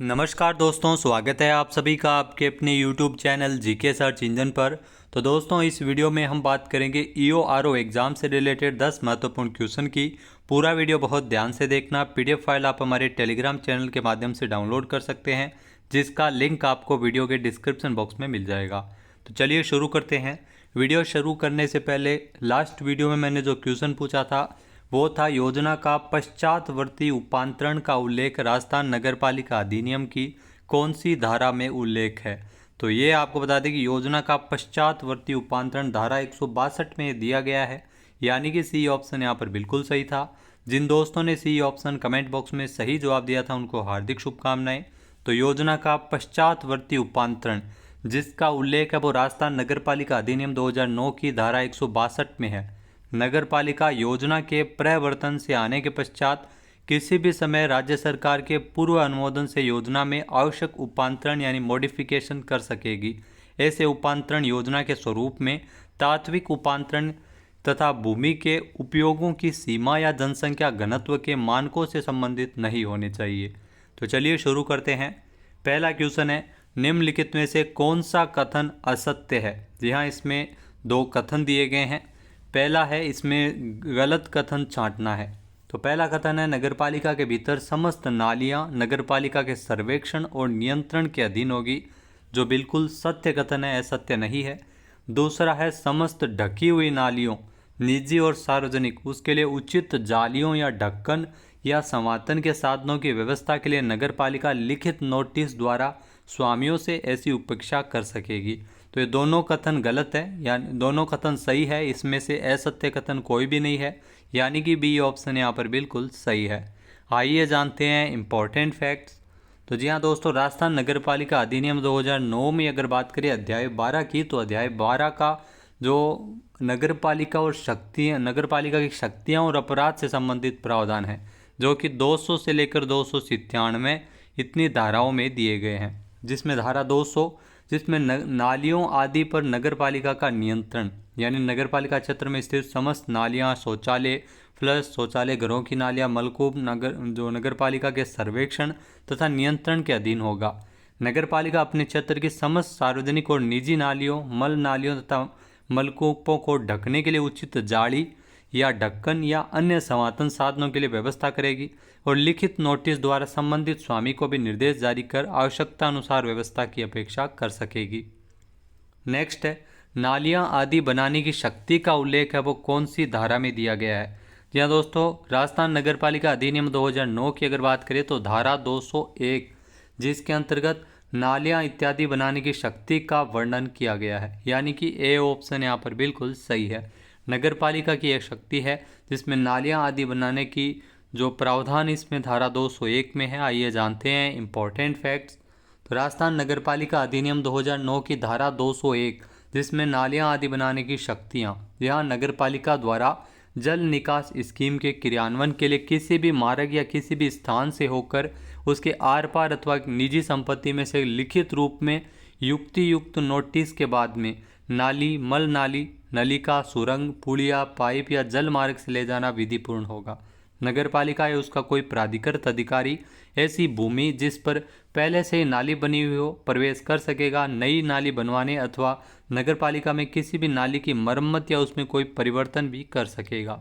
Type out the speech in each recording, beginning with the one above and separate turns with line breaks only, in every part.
नमस्कार दोस्तों, स्वागत है आप सभी का आपके अपने YouTube channel GK search engine पर। तो दोस्तों, इस वीडियो में हम बात करेंगे EORO एग्ज़ाम से रिलेटेड 10 महत्वपूर्ण क्वेश्चन की। पूरा वीडियो बहुत ध्यान से देखना। PDF फाइल आप हमारे टेलीग्राम चैनल के माध्यम से डाउनलोड कर सकते हैं, जिसका लिंक आपको वीडियो के डिस्क्रिप्शन बॉक्स में मिल जाएगा। तो चलिए शुरू करते हैं। वीडियो शुरू करने से पहले लास्ट वीडियो में मैंने जो क्वेश्चन पूछा था वो था, योजना का पश्चातवर्ती उपांतरण का उल्लेख राजस्थान नगरपालिका अधिनियम की कौन सी धारा में उल्लेख है। तो ये आपको बता दें कि योजना का पश्चातवर्ती उपांतरण धारा 162 में दिया गया है, यानी कि सी ऑप्शन यहाँ पर बिल्कुल सही था। जिन दोस्तों ने सी ऑप्शन कमेंट बॉक्स में सही जवाब दिया था उनको हार्दिक शुभकामनाएं। तो योजना का पश्चातवर्ती उपांतरण जिसका उल्लेख है वो राजस्थान नगरपालिका अधिनियम 2009 की धारा 162 में है। नगरपालिका योजना के प्रवर्तन से आने के पश्चात किसी भी समय राज्य सरकार के पूर्व अनुमोदन से योजना में आवश्यक उपांतरण यानी मॉडिफिकेशन कर सकेगी। ऐसे उपांतरण योजना के स्वरूप में तात्विक उपांतरण तथा भूमि के उपयोगों की सीमा या जनसंख्या घनत्व के मानकों से संबंधित नहीं होने चाहिए। तो चलिए शुरू करते हैं। पहला क्वेश्चन है, निम्नलिखित में से कौन सा कथन असत्य है। जी हाँ, इसमें दो कथन दिए गए हैं। पहला है, इसमें गलत कथन छांटना है। तो पहला कथन है, नगरपालिका के भीतर समस्त नालियां नगरपालिका के सर्वेक्षण और नियंत्रण के अधीन होगी, जो बिल्कुल सत्य कथन है, असत्य नहीं है। दूसरा है, समस्त ढकी हुई नालियों निजी और सार्वजनिक उसके लिए उचित जालियों या ढक्कन या संवातन के साधनों की व्यवस्था के लिए नगरपालिका लिखित नोटिस द्वारा स्वामियों से ऐसी उपेक्षा कर सकेगी। तो ये दोनों कथन गलत है, यानी दोनों कथन सही है। इसमें से असत्य कथन कोई भी नहीं है, यानी कि बी ऑप्शन यहाँ पर बिल्कुल सही है। आइए जानते हैं इम्पोर्टेंट फैक्ट्स। तो जी हाँ दोस्तों, राजस्थान नगरपालिका अधिनियम 2009 में अगर बात करें अध्याय 12 की, तो अध्याय 12 का जो नगरपालिका और शक्तियाँ नगरपालिका की शक्तियाँ और अपराध से संबंधित प्रावधान है, जो कि 200 से लेकर 297 इतनी धाराओं में दिए गए हैं। जिसमें धारा 200 जिसमें नालियों आदि पर नगरपालिका का नियंत्रण, यानी नगरपालिका क्षेत्र में स्थित समस्त नालियां, शौचालय, फ्लश, शौचालय घरों की नालियां, मलकूप नगरपालिका के सर्वेक्षण तथा नियंत्रण के अधीन होगा। नगरपालिका अपने क्षेत्र की समस्त सार्वजनिक और निजी नालियों, मल नालियों तथा मलकूपों को ढकने के लिए उचित जाली या ढक्कन या अन्य संवातन साधनों के लिए व्यवस्था करेगी और लिखित नोटिस द्वारा संबंधित स्वामी को भी निर्देश जारी कर आवश्यकता अनुसार व्यवस्था की अपेक्षा कर सकेगी। नेक्स्ट है, नालियां आदि बनाने की शक्ति का उल्लेख है वो कौन सी धारा में दिया गया है। जी हाँ दोस्तों, राजस्थान नगरपालिका अधिनियम 2009 की अगर बात करें तो धारा 201, जिसके अंतर्गत नालियां इत्यादि बनाने की शक्ति का वर्णन किया गया है, यानी कि ए ऑप्शन यहाँ पर बिल्कुल सही है। नगरपालिका की एक शक्ति है जिसमें नालियां आदि बनाने की जो प्रावधान इसमें धारा 201 में है। आइए जानते हैं इम्पोर्टेंट फैक्ट्स। तो राजस्थान नगरपालिका अधिनियम 2009 की धारा 201 जिसमें नालियां आदि बनाने की शक्तियां, यहाँ नगरपालिका द्वारा जल निकास स्कीम के क्रियान्वयन के लिए किसी भी मार्ग या किसी भी स्थान से होकर उसके आर पार अथवा निजी संपत्ति में से लिखित रूप में युक्ति युक्त नोटिस के बाद में नाली, मल नाली, नलिका, सुरंग, पुलिया, पाइप या जल मार्ग से ले जाना विधिपूर्ण होगा। नगरपालिका या उसका कोई प्राधिकृत अधिकारी ऐसी भूमि जिस पर पहले से ही नाली बनी हुई हो प्रवेश कर सकेगा, नई नाली बनवाने अथवा नगरपालिका में किसी भी नाली की मरम्मत या उसमें कोई परिवर्तन भी कर सकेगा।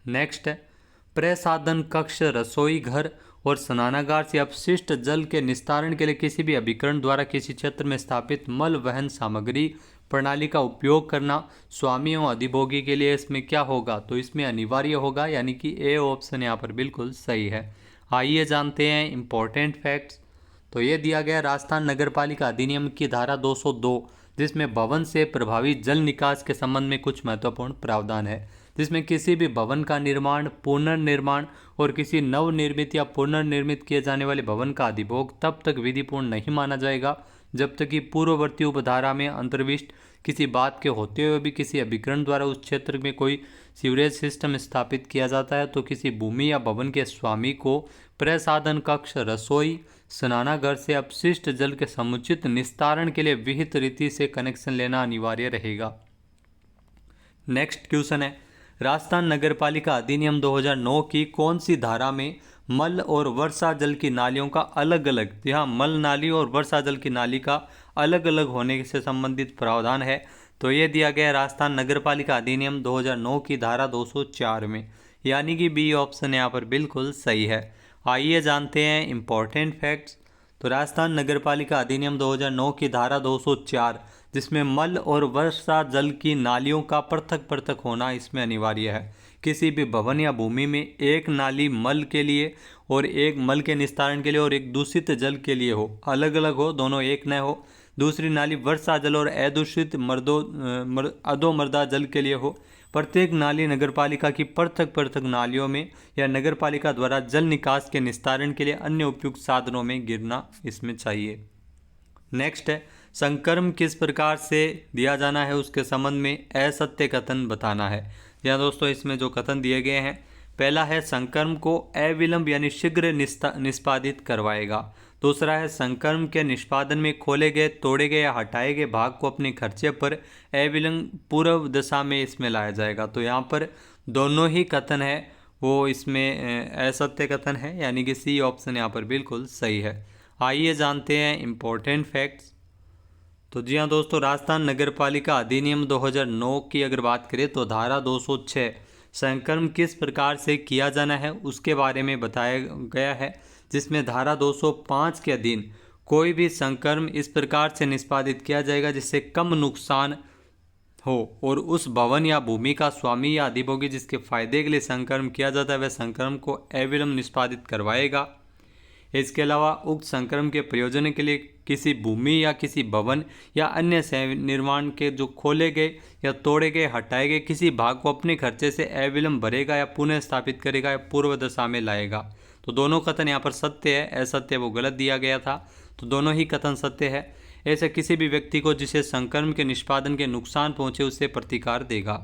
नेक्स्ट है, प्रसाधन कक्ष, रसोई घर और स्नानागार से अपशिष्ट जल के निस्तारण के लिए किसी भी अभिकरण द्वारा किसी क्षेत्र में स्थापित मल वहन सामग्री प्रणाली का उपयोग करना स्वामी एवं अधिभोगी के लिए इसमें क्या होगा, तो इसमें अनिवार्य होगा, यानी कि ए ऑप्शन यहाँ पर बिल्कुल सही है। आइए जानते हैं इम्पोर्टेंट फैक्ट्स। तो ये दिया गया राजस्थान नगरपालिका अधिनियम की धारा 202 जिसमें भवन से प्रभावित जल निकास के संबंध में कुछ महत्वपूर्ण प्रावधान है, जिसमें किसी भी भवन का निर्माण, पुनर्निर्माण और किसी नवनिर्मित या पुनर्निर्मित किए जाने वाले भवन का अधिभोग तब तक विधिपूर्ण नहीं माना जाएगा जब तक कि पूर्ववर्ती उपधारा में अंतर्विष्ट किसी बात के होते हुए भी किसी अभिकरण द्वारा उस क्षेत्र में कोई सीवरेज सिस्टम स्थापित किया जाता है तो किसी भूमि या भवन के स्वामी को प्रसाधन कक्ष, रसोई, स्नानागार से अपशिष्ट जल के समुचित निस्तारण के लिए विहित रीति से कनेक्शन लेना अनिवार्य रहेगा। नेक्स्ट क्वेश्चन है, राजस्थान नगरपालिका अधिनियम 2009 की कौन सी धारा में मल और वर्षा जल की नालियों का अलग अलग, जी हाँ, मल नाली और वर्षा जल की नाली का अलग अलग होने से संबंधित प्रावधान है। तो ये दिया गया राजस्थान नगर पालिका अधिनियम 2009 की धारा 204 में, यानी कि बी ऑप्शन यहाँ पर बिल्कुल सही है। आइए जानते हैं इम्पोर्टेंट फैक्ट्स। तो राजस्थान नगर पालिका अधिनियम 2009 की धारा 204, जिसमें मल और वर्षा जल की नालियों का पृथक पृथक होना इसमें अनिवार्य है। किसी भी भवन या भूमि में एक नाली मल के लिए और एक मल के निस्तारण के लिए और एक दूषित जल के लिए हो, अलग अलग हो, दोनों एक न हो। दूसरी नाली वर्षा जल और अदूषित अधोमर्दा जल के लिए हो। प्रत्येक नाली नगरपालिका की पृथक पृथक नालियों में या नगरपालिका द्वारा जल निकास के निस्तारण के लिए अन्य उपयुक्त साधनों में गिरना इसमें चाहिए। नेक्स्ट है, संक्रम किस प्रकार से दिया जाना है, उसके संबंध में असत्य कथन बताना है। यहाँ दोस्तों इसमें जो कथन दिए गए हैं, पहला है संक्रम को अविलंब यानी शीघ्र निष्पादित करवाएगा। दूसरा है संक्रम के निष्पादन में खोले गए, तोड़े गए या हटाए गए भाग को अपने खर्चे पर अविलंब पूर्व दशा में इसमें लाया जाएगा। तो यहाँ पर दोनों ही कथन है वो इसमें असत्य कथन है, यानी कि सी ऑप्शन यहाँ पर बिल्कुल सही है। आइए जानते हैं इम्पोर्टेंट फैक्ट्स। तो जी हाँ दोस्तों, राजस्थान नगर पालिका अधिनियम 2009 की अगर बात करें तो धारा 206 संक्रम किस प्रकार से किया जाना है उसके बारे में बताया गया है, जिसमें धारा 205 के अधीन कोई भी संक्रम इस प्रकार से निष्पादित किया जाएगा जिससे कम नुकसान हो और उस भवन या भूमि का स्वामी या अधिभोगी जिसके फायदे के लिए संक्रम किया जाता है वह संक्रम को अविलंब निष्पादित करवाएगा। इसके अलावा उक्त संक्रम के प्रयोजन के लिए किसी भूमि या किसी भवन या अन्य निर्माण के जो खोले गए या तोड़े गए, हटाए गए किसी भाग को अपने खर्चे से अविलंब भरेगा या पुनः स्थापित करेगा या पूर्व दशा में लाएगा। तो दोनों कथन यहाँ पर सत्य है, असत्य वो गलत दिया गया था। तो दोनों ही कथन सत्य है। ऐसे किसी भी व्यक्ति को जिसे संक्रम के निष्पादन के नुकसान पहुँचे उससे प्रतिकार देगा।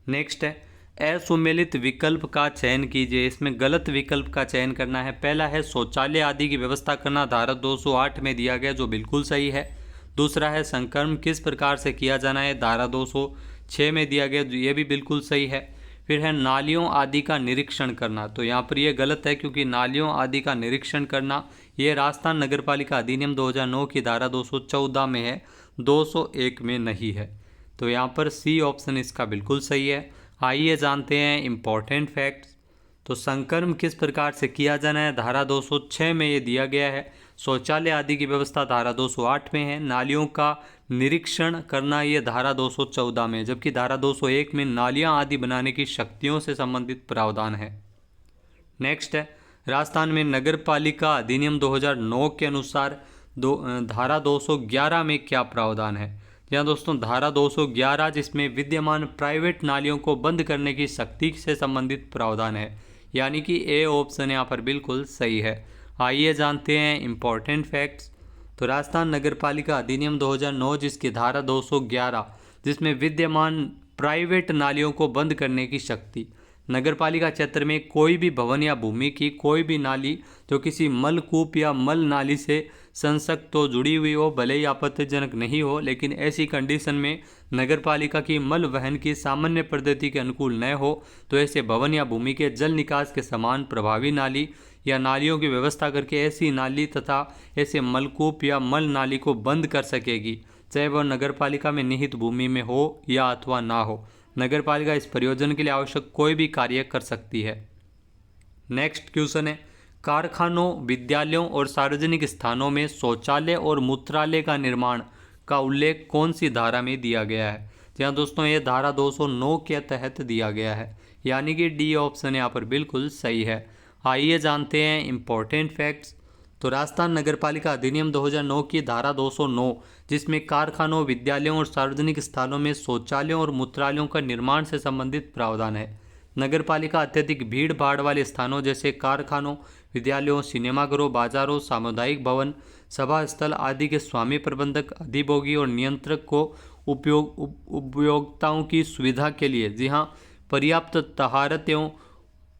नेक्स्ट है, असुमेलित विकल्प का चयन कीजिए। इसमें गलत विकल्प का चयन करना है। पहला है शौचालय आदि की व्यवस्था करना, धारा 208 में दिया गया जो बिल्कुल सही है। दूसरा है संक्रम किस प्रकार से किया जाना है, धारा 206 में दिया गया, ये भी बिल्कुल सही है। फिर है नालियों आदि का निरीक्षण करना, तो यहाँ पर ये गलत है क्योंकि नालियों आदि का निरीक्षण करना ये राजस्थान नगरपालिका अधिनियम 2009 की धारा 214 में है, 201 में नहीं है। तो यहाँ पर सी ऑप्शन इसका बिल्कुल सही है। आइए जानते हैं इम्पोर्टेंट फैक्ट्स। तो संक्रम किस प्रकार से किया जाना है, धारा 206 में ये दिया गया है। शौचालय आदि की व्यवस्था धारा 208 में है। नालियों का निरीक्षण करना ये धारा 214 में, जबकि धारा 201 में नालियां आदि बनाने की शक्तियों से संबंधित प्रावधान है। नेक्स्ट है, राजस्थान में नगर पालिका अधिनियम 2009 के अनुसार धारा 211 में क्या प्रावधान है। यहाँ दोस्तों धारा 211 जिसमें विद्यमान प्राइवेट नालियों को बंद करने की शक्ति से संबंधित प्रावधान है, यानी कि ए ऑप्शन यहाँ पर बिल्कुल सही है। आइए जानते हैं इम्पोर्टेंट फैक्ट्स। तो राजस्थान नगर पालिका अधिनियम 2009 जिसकी धारा 211 जिसमें विद्यमान प्राइवेट नालियों को बंद करने की शक्ति, नगरपालिका क्षेत्र में कोई भी भवन या भूमि की कोई भी नाली जो किसी मलकूप या मल नाली से संसक्त तो जुड़ी हुई हो, भले ही आपत्तिजनक नहीं हो, लेकिन ऐसी कंडीशन में नगरपालिका की मल वहन की सामान्य पद्धति के अनुकूल न हो तो ऐसे भवन या भूमि के जल निकास के समान प्रभावी नाली या नालियों की व्यवस्था करके ऐसी नाली तथा ऐसे मलकूप या मल नाली को बंद कर सकेगी, चाहे वह नगरपालिका में निहित भूमि में हो या अथवा ना हो। नगरपालिका इस परियोजना के लिए आवश्यक कोई भी कार्य कर सकती है। नेक्स्ट क्वेश्चन है, कारखानों, विद्यालयों और सार्वजनिक स्थानों में शौचालय और मूत्रालय का निर्माण का उल्लेख कौन सी धारा में दिया गया है। जहाँ दोस्तों ये धारा 209 के तहत दिया गया है, यानी कि डी ऑप्शन यहाँ पर बिल्कुल सही है। आइए जानते हैं इम्पोर्टेंट फैक्ट्स। तो राजस्थान नगरपालिका अधिनियम 2009 की धारा 209 जिसमें कारखानों, विद्यालयों और सार्वजनिक स्थानों में शौचालयों और मूत्रालयों का निर्माण से संबंधित प्रावधान है। नगरपालिका अत्यधिक भीड़ भाड़ वाले स्थानों जैसे कारखानों, विद्यालयों, सिनेमाघरों, बाजारों, सामुदायिक भवन, सभा स्थल आदि के स्वामी, प्रबंधक, अधिभोगी और नियंत्रक को उपयोक्ताओं की सुविधा के लिए जी हाँ पर्याप्त तहारत एवं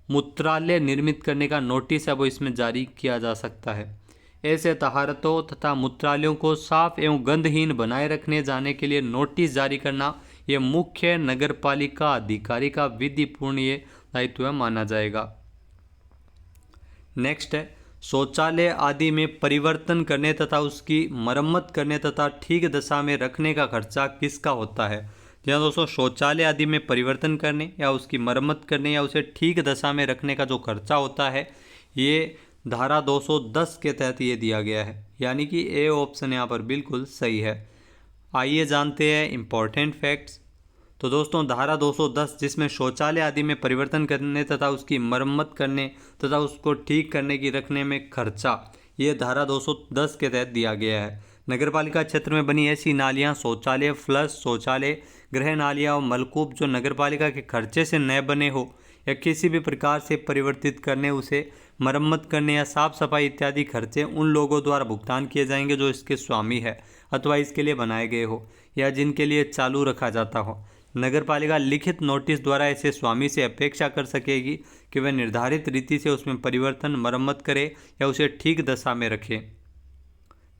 मूत्रालय निर्मित करने का नोटिस है वो इसमें जारी किया जा सकता है। ऐसे तहारतों तथा मूत्रालयों को साफ एवं गंधहीन बनाए रखने जाने के लिए नोटिस जारी करना ये मुख्य नगरपालिका अधिकारी का विधिपूर्ण ये दायित्व माना जाएगा। नेक्स्ट है शौचालय आदि में परिवर्तन करने तथा उसकी मरम्मत करने तथा ठीक दशा में रखने का खर्चा किसका होता है। जी हाँ दोस्तों, शौचालय आदि में परिवर्तन करने या उसकी मरम्मत करने या उसे ठीक दशा में रखने का जो खर्चा होता है ये धारा 210 के तहत ये दिया गया है, यानी कि ए ऑप्शन यहाँ पर बिल्कुल सही है। आइए जानते हैं इम्पोर्टेंट फैक्ट्स। तो दोस्तों धारा 210 जिसमें शौचालय आदि में परिवर्तन करने तथा उसकी मरम्मत करने तथा उसको ठीक करने की रखने में खर्चा, ये धारा 210 के तहत दिया गया है। नगरपालिका क्षेत्र में बनी ऐसी नालियाँ, शौचालय, फ्लश शौचालय, गृह नालियाँ और मलकूप जो नगरपालिका के खर्चे से न बने हो या किसी भी प्रकार से परिवर्तित करने, उसे मरम्मत करने या साफ सफाई इत्यादि खर्चे उन लोगों द्वारा भुगतान किए जाएंगे जो इसके स्वामी है अथवा इसके लिए बनाए गए हो या जिनके लिए चालू रखा जाता हो। नगरपालिका लिखित नोटिस द्वारा ऐसे स्वामी से अपेक्षा कर सकेगी कि वह निर्धारित रीति से उसमें परिवर्तन, मरम्मत करे या उसे ठीक दशा में रखे।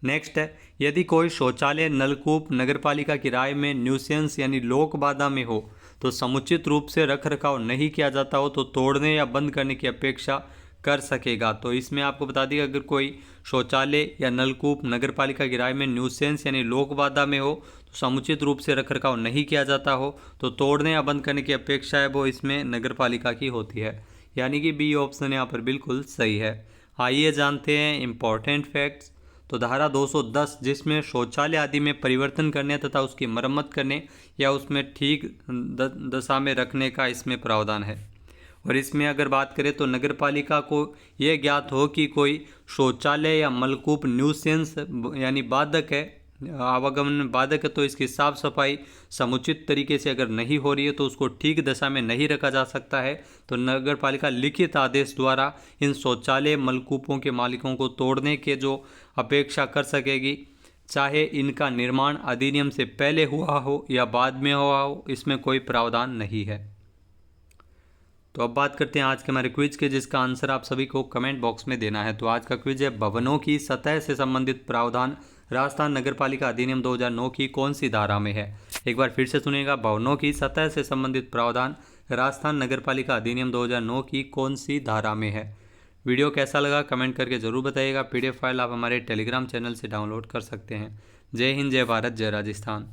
नेक्स्ट है यदि कोई शौचालय, नलकूप नगरपालिका किराए में न्यूसेंस यानी लोक बाधा में हो तो समुचित रूप से रख रखाव नहीं किया जाता हो तो तोड़ने या बंद करने की अपेक्षा कर सकेगा। तो इसमें आपको बता दिया अगर कोई शौचालय या नलकूप नगरपालिका किराए में न्यूसेंस यानी लोक बाधा में हो तो समुचित रूप से रख रखाव नहीं किया जाता हो तो तोड़ने या बंद करने की अपेक्षा है वो इसमें नगरपालिका की होती है, यानी कि बी ऑप्शन यहाँ पर बिल्कुल सही है। आइए जानते हैं इम्पॉर्टेंट फैक्ट्स। तो धारा 210 जिसमें शौचालय आदि में परिवर्तन करने तथा उसकी मरम्मत करने या उसमें ठीक दशा में रखने का इसमें प्रावधान है। और इसमें अगर बात करें तो नगरपालिका को यह ज्ञात हो कि कोई शौचालय या मलकूप न्यूसेंस यानी बाधक है, आवागमन बाधक है, तो इसकी साफ सफाई समुचित तरीके से अगर नहीं हो रही है तो उसको ठीक दशा में नहीं रखा जा सकता है। तो नगरपालिका लिखित आदेश द्वारा इन शौचालय मलकूपों के मालिकों को तोड़ने के जो अपेक्षा कर सकेगी, चाहे इनका निर्माण अधिनियम से पहले हुआ हो या बाद में हुआ हो, इसमें कोई प्रावधान नहीं है। तो अब बात करते हैं आज के हमारे क्विज के, जिसका आंसर आप सभी को कमेंट बॉक्स में देना है। तो आज का क्विज है भवनों की सतह से संबंधित प्रावधान राजस्थान नगरपालिका अधिनियम 2009 की कौन सी धारा में है। एक बार फिर से सुनिएगा, भवनों की सतह से संबंधित प्रावधान राजस्थान नगरपालिका अधिनियम 2009 की कौन सी धारा में है। वीडियो कैसा लगा कमेंट करके ज़रूर बताइएगा। PDF फाइल आप हमारे टेलीग्राम चैनल से डाउनलोड कर सकते हैं। जय हिंद, जय भारत, जय राजस्थान।